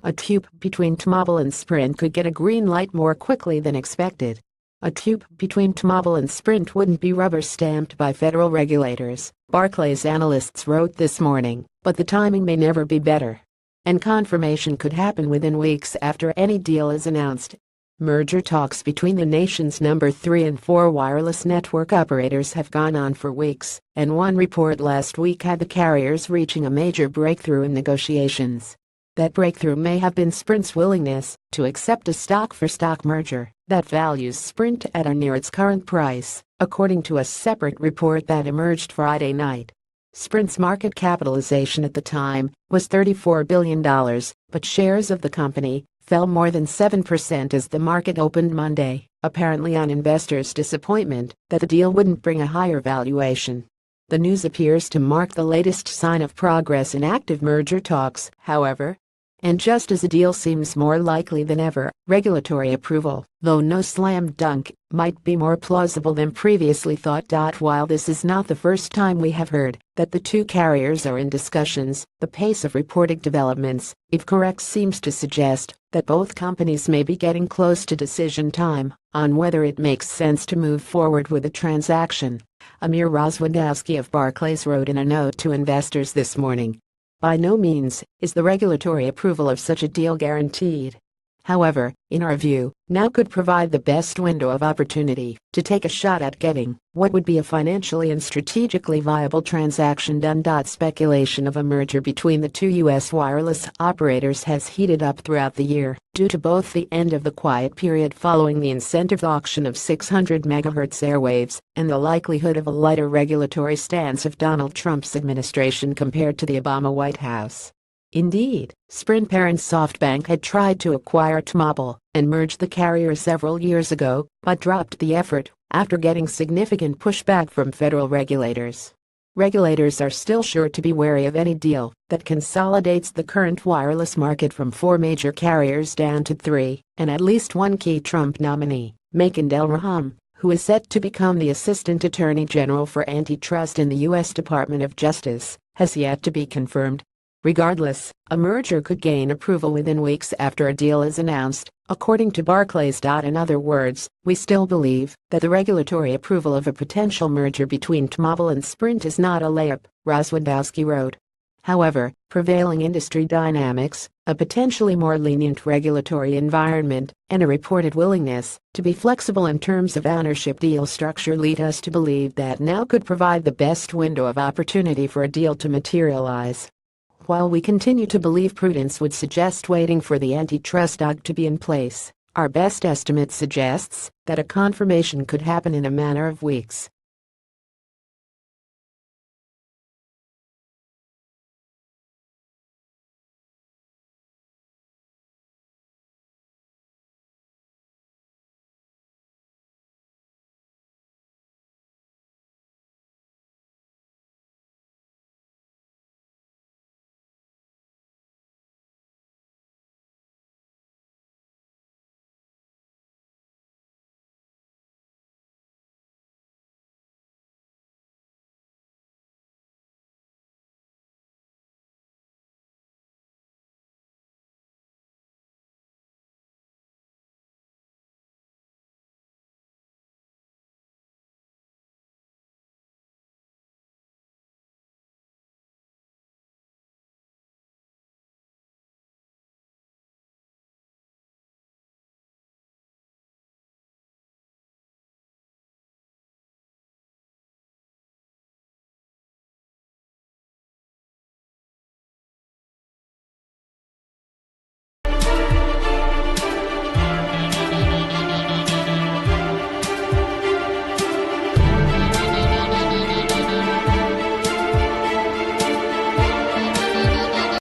A TMobile between TMobile and Sprint could get a green light more quickly than expected. A TMobile between TMobile and Sprint wouldn't be rubber-stamped by federal regulators, Barclays analysts wrote this morning, but the timing may never be better. And confirmation could happen within weeks after any deal is announced. Merger talks between the nation's number 3 and 4 wireless network operators have gone on for weeks, and one report last week had the carriers reaching a major breakthrough in negotiations. That breakthrough may have been Sprint's willingness to accept a stock-for-stock merger that values Sprint at or near its current price, according to a separate report that emerged Friday night. Sprint's market capitalization at the time was $34 billion, but shares of the company fell more than 7% as the market opened Monday, apparently on investors' disappointment that the deal wouldn't bring a higher valuation. The news appears to mark the latest sign of progress in active merger talks, however. And just as a deal seems more likely than ever, regulatory approval, though no slam dunk, might be more plausible than previously thought. While this is not the first time we have heard that the two carriers are in discussions, the pace of reported developments, if correct, seems to suggest that both companies may be getting close to decision time on whether it makes sense to move forward with a transaction. Amir Rozwadowski of Barclays wrote in a note to investors this morning. By no means is the regulatory approval of such a deal guaranteed. However, in our view, now could provide the best window of opportunity to take a shot at getting what would be a financially and strategically viable transaction done. Speculation of a merger between the two U.S. wireless operators has heated up throughout the year due to both the end of the quiet period following the incentive auction of 600 MHz airwaves and the likelihood of a lighter regulatory stance of Donald Trump's administration compared to the Obama White House. Indeed, Sprint parent SoftBank had tried to acquire TMobile and merge the carrier several years ago, but dropped the effort after getting significant pushback from federal regulators. Regulators are still sure to be wary of any deal that consolidates the current wireless market from 4 major carriers down to 3, and at least one key Trump nominee, Makan Elraham, who is set to become the Assistant Attorney General for Antitrust in the U.S. Department of Justice, has yet to be confirmed. Regardless, a merger could gain approval within weeks after a deal is announced, according to Barclays. In other words, we still believe that the regulatory approval of a potential merger between TMobile and Sprint is not a layup, Rozwadowski wrote. However, prevailing industry dynamics, a potentially more lenient regulatory environment, and a reported willingness to be flexible in terms of ownership deal structure lead us to believe that now could provide the best window of opportunity for a deal to materialize. While we continue to believe prudence would suggest waiting for the antitrust dog to be in place, our best estimate suggests that a confirmation could happen in a matter of weeks.